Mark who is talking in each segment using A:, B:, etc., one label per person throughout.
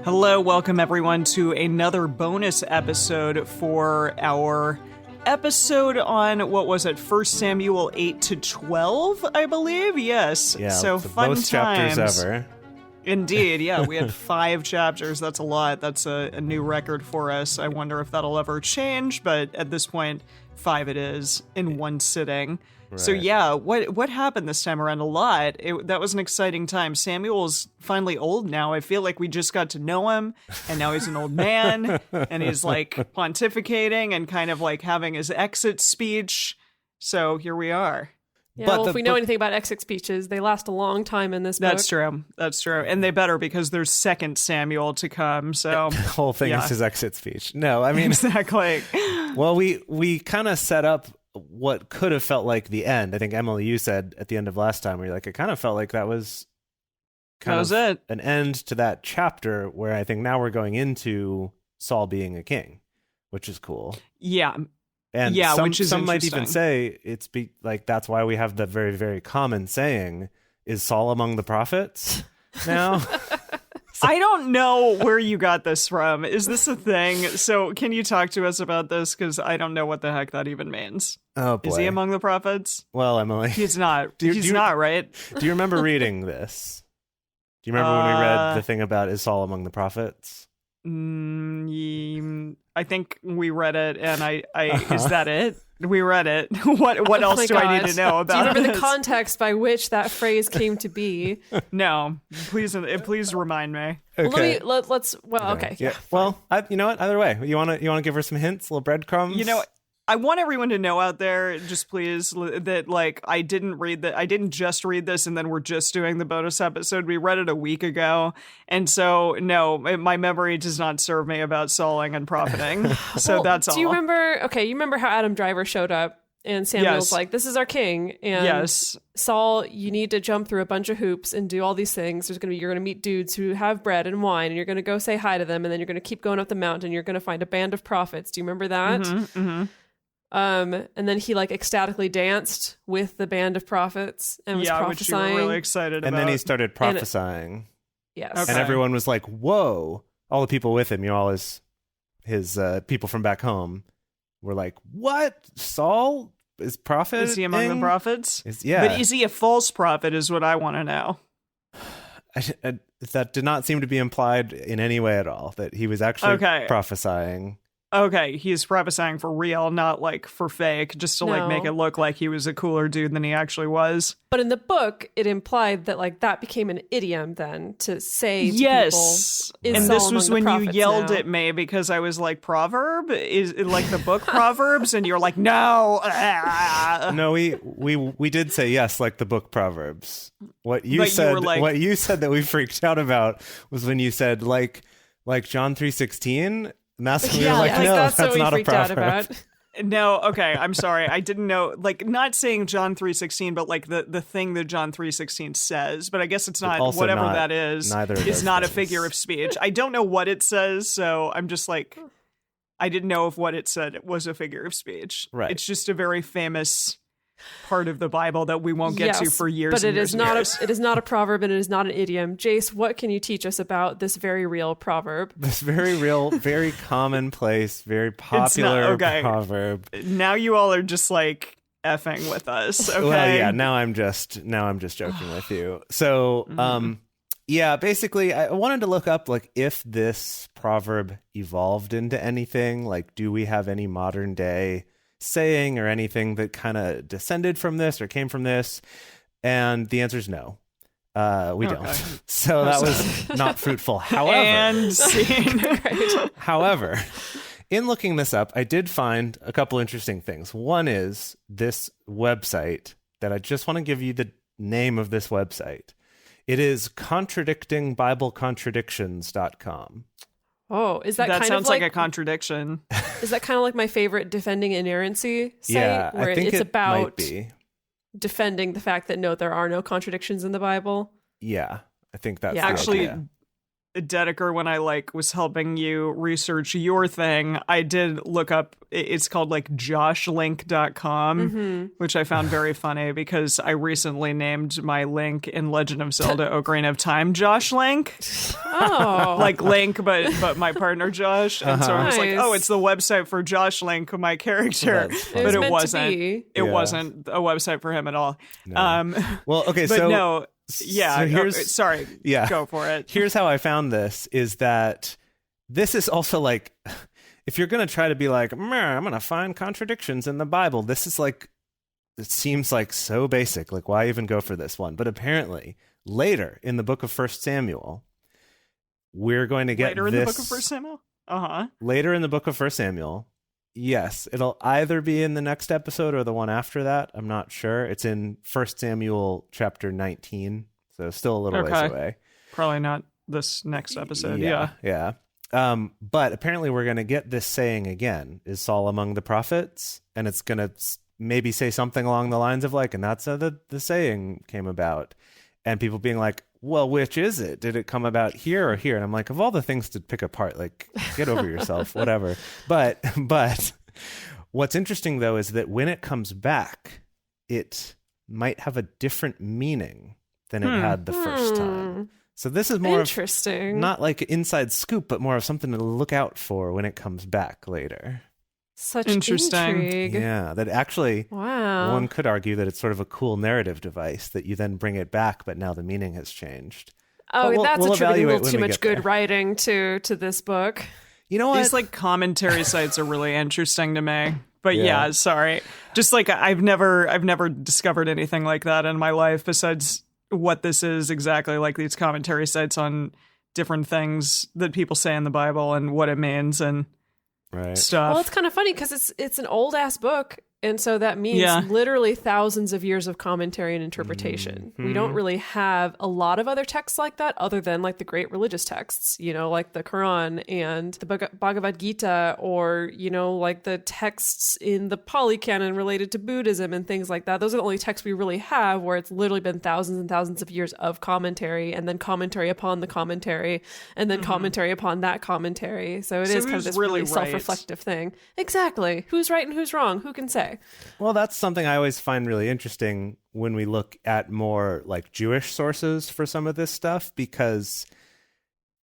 A: Hello, welcome everyone to another bonus episode for our episode on, what was it, 1 Samuel 8 to 12, I believe? Yes.
B: Yeah,
A: so
B: the
A: fun
B: most
A: times.
B: chapters ever.
A: Indeed, yeah. We had 5 chapters. That's a lot. That's a new record for us. I wonder if that'll ever change, but at this point, 5 it is in one sitting.
B: Right.
A: So yeah, what happened this time around? A lot. That was an exciting time. Samuel's finally old now. I feel like we just got to know him, and now he's an old man, and he's like pontificating and kind of like having his exit speech. So here we are.
C: Yeah, well, if we know anything about exit speeches, they last a long time in this book.
A: That's true. That's true. And they better, because there's 2nd Samuel to come. So
B: the whole thing is his exit speech. No, I mean...
A: Exactly.
B: Well, we kind of set up what could have felt like the end. I think, Emily, you said at the end of last time, where you're like, it kind of felt like that was
A: it.
B: An end to that chapter, where I think now we're going into Saul being a king, which is cool.
A: Yeah.
B: And
A: which is
B: some might even
A: interesting.
B: say it's like that's why we have the very, very common saying, is Saul among the prophets now?
A: I don't know where you got this from. Is this a thing? So can you talk to us about this? Because I don't know what the heck that even means.
B: Oh, boy.
A: Is he among the prophets?
B: Well, Emily.
A: He's not. He's not, right?
B: Do you remember reading this? Do you remember when we read the thing about is Saul among the prophets?
A: I think we read it, and I is that it? We read it. What else do I need to know about?
C: Do you remember
A: this?
C: the context by which that phrase came to be?
A: No, please remind me.
B: Okay.
C: Well, let's. Well, okay.
B: Yeah. Well, you know what? Either way, you want to give her some hints, little breadcrumbs.
A: You know, I want everyone to know out there, just please, that like I didn't just read this and then we're just doing the bonus episode. We read it a week ago, and so no, my memory does not serve me about sawing and profiting. So
C: Well,
A: that's all.
C: Do you remember? Okay, you remember how Adam Driver showed up and Samuel's
A: Yes.
C: like, "This is our king," and
A: Yes.
C: Saul, you need to jump through a bunch of hoops and do all these things. You're gonna meet dudes who have bread and wine, and you're gonna go say hi to them, and then you're gonna keep going up the mountain. You're gonna find a band of prophets. Do you remember that?
A: Mm-hmm.
C: And then he like ecstatically danced with the band of prophets and was
A: Which you
C: prophesying.
A: were really excited about.
B: And then he started prophesying,
C: Yes.
A: Okay.
B: and everyone was like, "Whoa!" All the people with him, all his people from back home, were like, "What? Saul is prophet?
A: Is he among the prophets?
B: Yeah,
A: But is he a false prophet? Is what I want to know.
B: that did not seem to be implied in any way at all. That he was actually prophesying.
A: Okay, he's prophesying for real, not like for fake, just to like
C: No.
A: make it look like he was a cooler dude than he actually was.
C: But in the book, it implied that like that became an idiom then to say to
A: Yes,
C: people,
A: and
C: "Is
A: this
C: Saul
A: was
C: among the
A: when you
C: prophets
A: yelled
C: now?"
A: at me because I was like, "Proverb is it like the book Proverbs," and you're like, "No."
B: No, we did say yes, like the book Proverbs. What you
A: But you
B: said,
A: were like-
B: what you said that we freaked out about was when you said like John 3:16. And that's when we were like,
C: like
B: no,
C: that's what we
B: not a
C: freaked out
B: proverb.
C: about.
A: No, okay, I'm sorry, I didn't know. Like, not saying John 3:16, but like the thing that John 3:16 says. But I guess it's not.
B: Also
A: Whatever
B: not-
A: that is
B: neither of
A: is
B: those
A: not a
B: things.
A: figure of speech. I don't know what it says, so I'm just like, I didn't know if what it said was a figure of speech.
B: Right.
A: It's just a very famous part of the Bible that we won't get to
C: Yes,
A: for years.
C: But
A: and
C: it
A: years
C: is
A: and
C: not
A: years.
C: it is not a proverb and it is not an idiom. Jace, what can you teach us about this very real proverb?
B: This very real, very commonplace, very popular
A: okay.
B: proverb.
A: Now you all are just like effing with us. Okay.
B: Well, yeah. Now I'm just joking with you. So, yeah. Basically, I wanted to look up like if this proverb evolved into anything. Like, do we have any modern day saying or anything that kind of descended from this or came from this? And the answer is no. We don't. So that was not fruitful. However,
A: And scene.
B: However, in looking this up, I did find a couple interesting things. One is this website that I just want to give you the name of this website. It is contradictingbiblecontradictions.com.
C: Oh, is that
A: That
C: kind
A: sounds
C: of
A: like a contradiction.
C: Is that kind of like my favorite defending inerrancy site?
B: Yeah,
C: where
B: I think
C: it's
B: it
C: about
B: might be.
C: defending the fact that no, there are no contradictions in the Bible.
B: Yeah, I think that's
C: Yeah.
B: the
A: Actually,
B: idea.
A: Dedeker, when I was helping you research your thing, I did look up, it's called joshlink.com, which I found very funny because I recently named my link in Legend of Zelda Ocarina of Time Josh Link.
C: Oh.
A: Like Link, but my partner Josh. And so I was like,
C: Nice.
A: oh, it's the website for Josh Link, my character.
B: That's
A: But it
C: meant to
A: wasn't.
C: be.
A: It
B: Yeah.
A: wasn't a website for him at all.
B: No. Well, okay,
A: But
B: so
A: no, yeah.
B: so here's-
A: sorry.
B: yeah.
A: Go for it.
B: Here's how I found this is that this is also like, if you're going to try to be like, "Meh, I'm going to find contradictions in the Bible, this is like, it seems like so basic. Like, why even go for this one? But apparently, later in the book of 1 Samuel, we're going to get
A: Later in
B: this.
A: the book of 1 Samuel? Uh-huh.
B: Later in the book of 1 Samuel, yes, it'll either be in the next episode or the one after that. I'm not sure. It's in 1 Samuel chapter 19, so still a little ways
A: Okay.
B: away.
A: Probably not this next episode. Yeah.
B: Yeah. But apparently we're going to get this saying again, is Saul among the prophets? And it's going to maybe say something along the lines of like, and that's how the saying came about. And people being like, well, which is it? Did it come about here or here? And I'm like, of all the things to pick apart, like, get over yourself, whatever. But what's interesting, though, is that when it comes back, it might have a different meaning than it had the first time. So this is more of
C: Interesting.
B: not like an inside scoop, but more of something to look out for when it comes back later.
C: Such
A: Interesting.
C: intrigue.
B: Yeah, that actually,
C: Wow.
B: one could argue that it's sort of a cool narrative device that you then bring it back, but now the meaning has changed.
C: Oh,
B: But
C: that's
B: we'll
C: attributing a
B: evaluate
C: little
B: when
C: too
B: we
C: much
B: get
C: good
B: there.
C: writing to this book.
B: You know what?
A: These commentary sites are really interesting to me. But
B: Yeah.
A: yeah, sorry. Just I've never discovered anything like that in my life besides what this is exactly, like these commentary sites on different things that people say in the Bible and what it means and
B: right.
A: stuff.
C: Well, it's kind of funny because it's an old ass book, and so that means
A: Yeah.
C: literally thousands of years of commentary and interpretation. We don't really have a lot of other texts like that, other than like the great religious texts, like the Quran and the Bhagavad Gita, or like the texts in the Pali Canon related to Buddhism and things like that. Those are the only texts we really have where it's literally been thousands and thousands of years of commentary, and then commentary upon the commentary, and then commentary upon that commentary. So it
A: So
C: is kind of
A: who's
C: this
A: really
C: really
A: right?
C: self-reflective thing. Exactly. Who's right and who's wrong? Who can say?
B: Well, that's something I always find really interesting when we look at more like Jewish sources for some of this stuff, because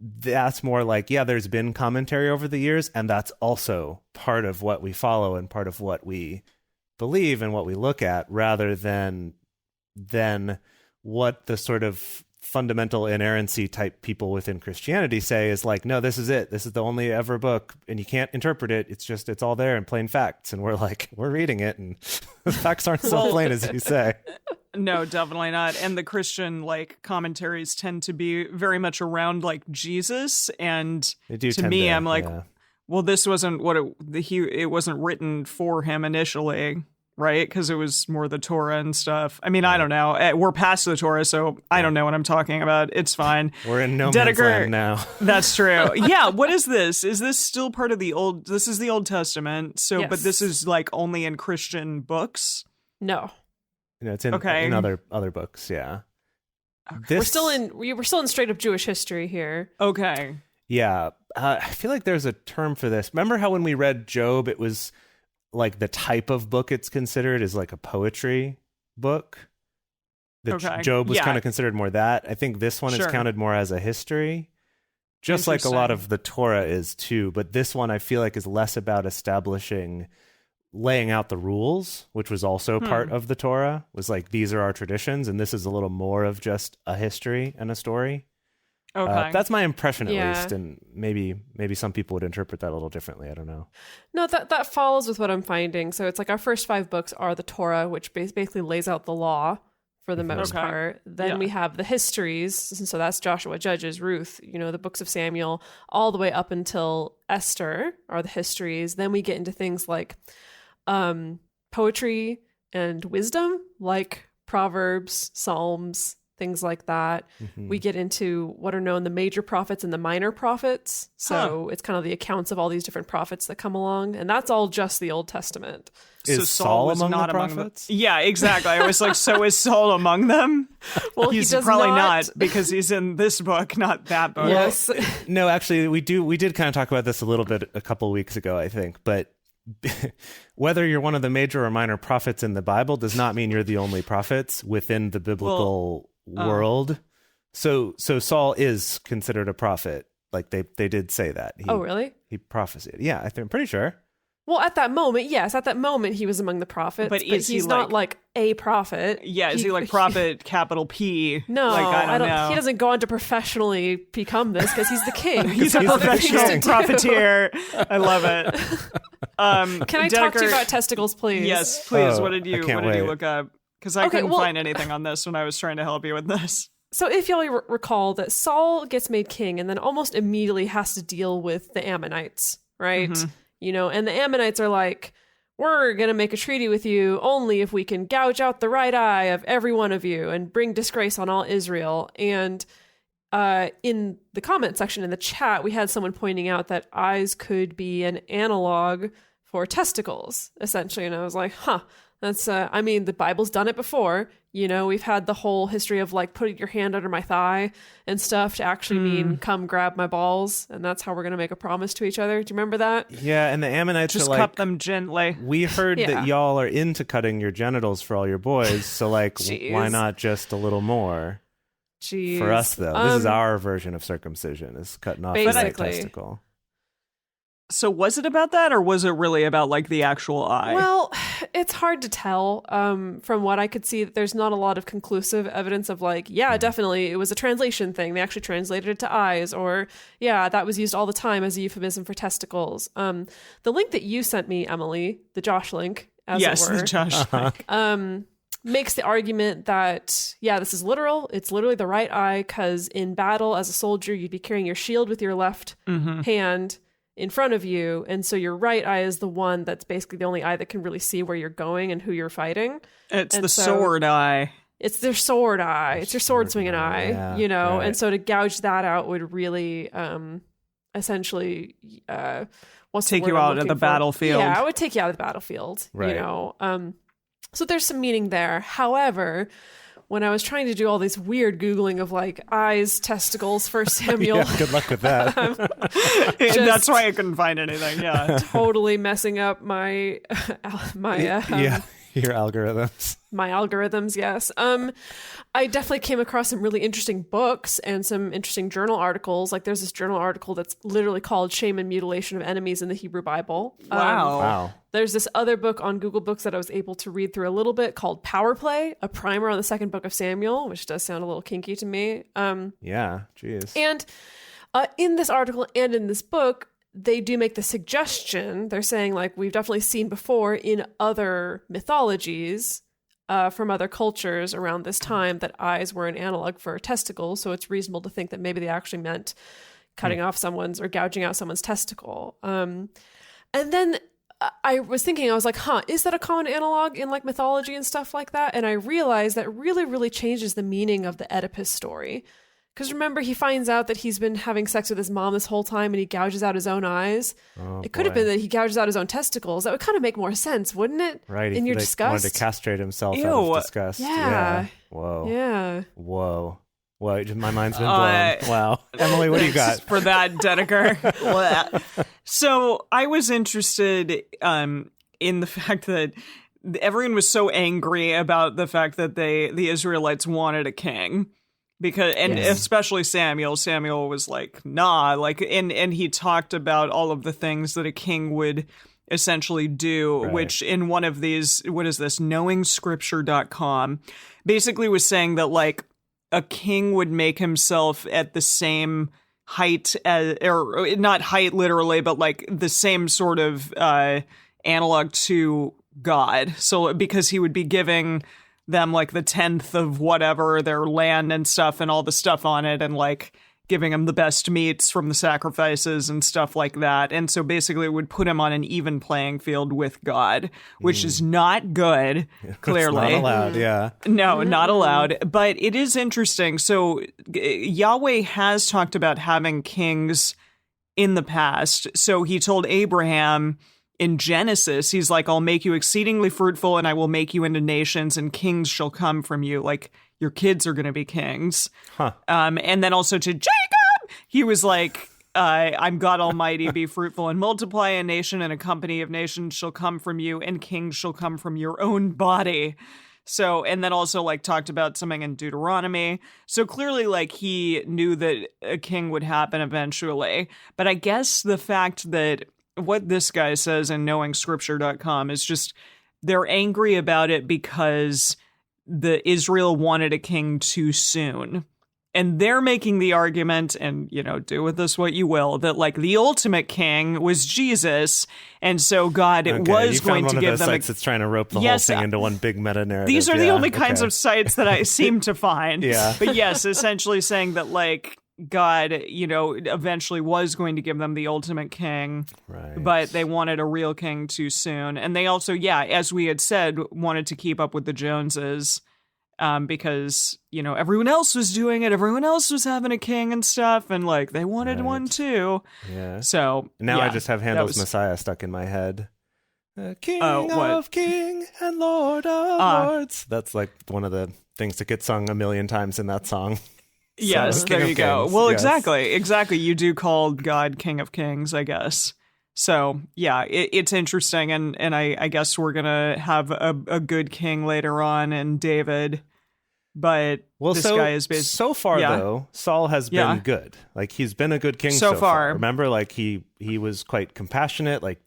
B: that's more like, yeah, there's been commentary over the years, and that's also part of what we follow and part of what we believe and what we look at, rather than what the sort of fundamental inerrancy type people within Christianity say is like, no, this is it. This is the only ever book, and you can't interpret it. It's all there in plain facts. And we're like, we're reading it, and the facts aren't so plain as you say.
A: No, definitely not. And the Christian commentaries tend to be very much around Jesus, and
B: They do
A: to
B: tend
A: me,
B: to,
A: I'm like,
B: yeah.
A: well, this wasn't what it wasn't written for him initially, right? Because it was more the Torah and stuff. I mean, I don't know. We're past the Torah, so I don't know what I'm talking about. It's fine.
B: We're in no man's
A: Dedeker-
B: land now.
A: That's true. Yeah. What is this? Is this still part of the old? This is the Old Testament. So,
C: Yes.
A: but this is only in Christian books.
C: No.
B: It's in
A: Okay.
B: other books, yeah.
C: We're still in straight up Jewish history here.
A: Okay.
B: Yeah, I feel like there's a term for this. Remember how when we read Job, it was like the type of book it's considered is like a poetry book?
A: Okay.
B: Job was
A: Yeah.
B: kind of considered more that. I think this one is
A: Sure.
B: counted more as a history, just like a lot
A: Interesting.
B: of the Torah is too. But this one I feel like is less about laying out the rules, which was also part of the Torah, was like, these are our traditions, and this is a little more of just a history and a story.
A: Okay.
B: That's my impression, at
C: Yeah.
B: least, and maybe some people would interpret that a little differently. I don't know.
C: No, that follows with what I'm finding. So it's like our first 5 books are the Torah, which basically lays out the law for the most
A: Okay.
C: part. Then
A: Yeah.
C: we have the histories. And so that's Joshua, Judges, Ruth, the books of Samuel, all the way up until Esther are the histories. Then we get into things like poetry and wisdom, like Proverbs, Psalms, things like that. We get into what are known the major prophets and the minor prophets. So it's kind of the accounts of all these different prophets that come along. And that's all just the Old Testament.
B: Is Saul
A: was
B: among
A: not
B: the
A: among
B: prophets?
A: Yeah, exactly. I was like, so is Saul among them?
C: Well,
A: He's
C: he does
A: probably
C: not
A: because he's in this book, not that book.
C: Yes.
B: No, actually, we did kind of talk about this a little bit a couple weeks ago, I think. But whether you're one of the major or minor prophets in the Bible does not mean you're the only prophets within the biblical world. So Saul is considered a prophet. Like they did say that.
C: Oh, really?
B: He prophesied. Yeah, I'm pretty sure.
C: Well, at that moment, yes. At that moment, he was among the prophets. But he's not like a prophet.
A: Yeah, is he like prophet, capital P?
C: No,
A: like, I don't know.
C: He doesn't go on to professionally become this because he's the king.
A: He's a professional profiteer. I love it.
C: Can I talk to you about testicles, please?
A: Yes, please.
B: Oh,
A: What did you look up? Because I couldn't find anything on this when I was trying to help you with this.
C: So if y'all recall that Saul gets made king and then almost immediately has to deal with the Ammonites, right? You know, and the Ammonites are like, we're going to make a treaty with you only if we can gouge out the right eye of every one of you and bring disgrace on all Israel. And in the comment section in the chat, we had someone pointing out that eyes could be an analog for testicles, essentially. And I was like, that's, I mean, the Bible's done it before. You know, we've had the whole history of like putting your hand under my thigh and stuff to actually mean come grab my balls. And that's how we're going to make a promise to each other. Do you remember that?
B: Yeah, and the Ammonites
A: just
B: are like,
A: cup them gently.
B: We heard that y'all are into cutting your genitals for all your boys. So like, why not just a little more?
C: Jeez.
B: For us, though, this is our version of circumcision, is cutting off the right testicle.
A: So was it about that, or was it really about like the actual eye?
C: Well, it's hard to tell. From what I could see, there's not a lot of conclusive evidence of like, definitely it was a translation thing. They actually translated it to eyes, or that was used all the time as a euphemism for testicles. The link that you sent me, Emily, the Josh link, as it were,
A: the Josh link.
C: Makes the argument that, this is literal. It's literally the right eye, because in battle as a soldier, you'd be carrying your shield with your left hand in front of you, and so your right eye is the one that's basically the only eye that can really see where you're going and who you're fighting.
A: It's the sword eye.
C: It's their sword eye. It's your sword swinging eye, you know?
B: Right.
C: And so to gouge that out would really essentially
A: take you out of the battlefield.
C: Yeah, I would take you out of the battlefield, you know? So there's some meaning there. However, when I was trying to do all this weird Googling of like eyes, testicles for Samuel.
B: Good luck with that.
A: That's why I couldn't find anything. Yeah.
C: Totally messing up my
B: your algorithms.
C: My algorithms, yes. I definitely came across some really interesting books and some interesting journal articles. Like there's this journal article that's literally called Shame and Mutilation of Enemies in the Hebrew Bible.
A: Wow.
C: There's this other book on Google Books that I was able to read through a little bit called Power Play, a primer on the second book of Samuel, which does sound a little kinky to me.
B: Jeez.
C: And in this article and in this book, they do make the suggestion. They're saying, like, we've definitely seen before in other mythologies from other cultures around this time that eyes were an analog for testicles. So it's reasonable to think that maybe they actually meant cutting off someone's or gouging out someone's testicle. And then I was thinking, I was like, is that a common analog in like mythology and stuff like that? And I realized that really, really changes the meaning of the Oedipus story. Because remember, he finds out that he's been having sex with his mom this whole time and he gouges out his own eyes. It could have been that he gouges out his own testicles. That would kind of make more sense, wouldn't it?
B: Right.
C: In your disgust.
B: Wanted to castrate himself out of disgust.
C: Yeah.
B: Whoa.
C: Yeah.
B: Whoa. My mind's been blown. Wow. Emily, what do you got?
A: For that, Dedeker. So I was interested in the fact that everyone was so angry about the fact that the Israelites wanted a king. Because especially Samuel was like, nah, like, and he talked about all of the things that a king would essentially do, which in one of these, what is this, knowingscripture.com, basically was saying that like a king would make himself at the same height as, or not height literally, but like the same sort of analog to God. So because he would be giving them like the 10th of whatever their land and stuff and all the stuff on it, and like giving him the best meats from the sacrifices and stuff like that. And so basically it would put him on an even playing field with God, which is not good, clearly.
B: It's not allowed, yeah.
A: No, not allowed. But it is interesting. So Yahweh has talked about having kings in the past. So he told Abraham in Genesis, he's like, I'll make you exceedingly fruitful and I will make you into nations and kings shall come from you. Like, your kids are going to be kings. And then also to Jacob, he was like, I'm God Almighty, be fruitful and multiply. A nation and a company of nations shall come from you and kings shall come from your own body. So, and then also like talked about something in Deuteronomy. So clearly like he knew that a king would happen eventually. But I guess the fact that what this guy says in knowingscripture.com is just they're angry about it because the Israel wanted a king too soon. And they're making the argument, and, you know, do with this what you will, that like the ultimate king was Jesus. And so God was going to give them
B: sites that's trying to rope the whole thing into one big meta narrative.
A: These are the only kinds of sites that I seem to find.
B: Yeah.
A: But yes, essentially saying that like God, you know, eventually was going to give them the ultimate king,
B: right,
A: but they wanted a real king too soon. And they also, as we had said, wanted to keep up with the Joneses because, you know, everyone else was doing it. Everyone else was having a king and stuff. And like they wanted one too.
B: Yeah.
A: So
B: now I just have Handel's Messiah stuck in my head. King of King and Lord of Lords. That's like one of the things that gets sung a million times in that song.
A: Yes, there you go. Well, exactly. You do call God King of Kings, I guess. So, yeah, it's interesting. And I guess we're going to have a good king later on in David. But this guy is basically...
B: So far, though, Saul has been good. Like, he's been a good king so far. Remember, like, he was quite compassionate. Like,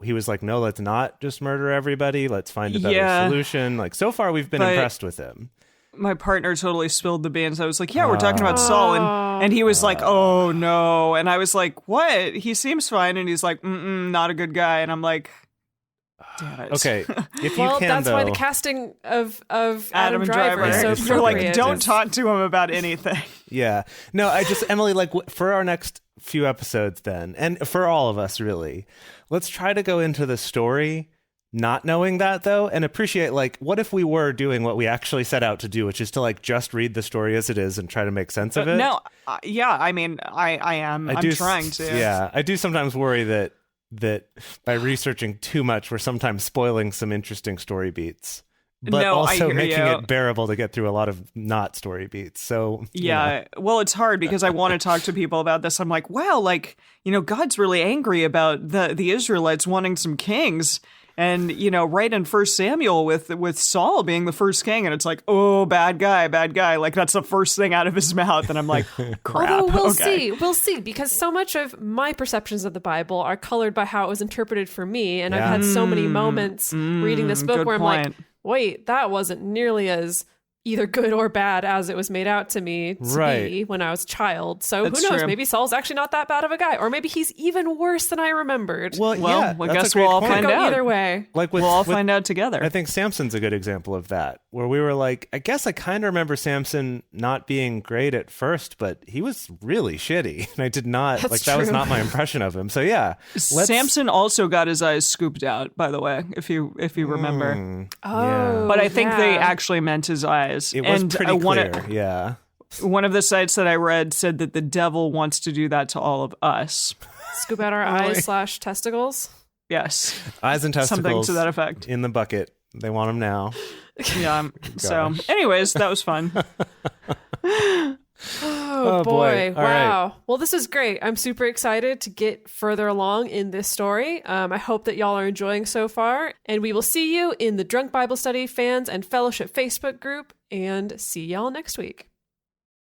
B: he was like, no, let's not just murder everybody. Let's find a better solution. Like, so far, we've been impressed with him.
A: My partner totally spilled the beans. I was like, we're talking about Saul. And he was like, oh, no. And I was like, what? He seems fine. And he's like, not a good guy. And I'm like, damn it.
B: Okay. If you
C: well,
B: can,
C: that's
B: though,
C: why the casting of Adam Driver is so
A: You're like,
C: appropriate.
A: don't talk to him about anything.
B: Yeah. No, Emily, like, for our next few episodes then, and for all of us, really, let's try to go into the story not knowing that, though, and appreciate, like, what if we were doing what we actually set out to do, which is to, like, just read the story as it is and try to make sense of it?
A: No, I mean, I am. I'm trying to.
B: Yeah, I do sometimes worry that by researching too much, we're sometimes spoiling some interesting story beats. But also making it bearable to get through a lot of not story beats. So
A: well, it's hard because I want to talk to people about this. I'm like, wow, like, you know, God's really angry about the Israelites wanting some kings. And, you know, right in 1 Samuel with Saul being the first king, and it's like, oh, bad guy. Like, that's the first thing out of his mouth. And I'm like, crap.
C: Although we'll see, because so much of my perceptions of the Bible are colored by how it was interpreted for me. And I've had so many moments reading this book where I'm like, wait, that wasn't nearly as either good or bad as it was made out to me to be when I was a child. So
A: That's
C: who knows?
A: true.
C: Maybe Saul's actually not that bad of a guy, or maybe he's even worse than I remembered.
A: Well, I guess we'll all find out.
C: Either way,
B: like
A: we'll all find out together.
B: I think Samson's a good example of that, where we were like, I guess I kind of remember Samson not being great at first, but he was really shitty, and I did not that was not my impression of him. So
A: Samson also got his eyes scooped out, by the way, if you remember. But I think they actually meant his eyes.
B: It was pretty clear.
A: One of the sites that I read said that the devil wants to do that to all of us.
C: Scoop out our eyes / testicles.
A: Yes.
B: Eyes and testicles.
A: Something to that effect.
B: In the bucket. They want them now.
A: Yeah. So, anyways, that was fun.
C: Oh boy. Wow.
B: Right.
C: Well, this is great. I'm super excited to get further along in this story. I hope that y'all are enjoying so far. And we will see you in the Drunk Bible Study Fans and Fellowship Facebook group. And see y'all next week.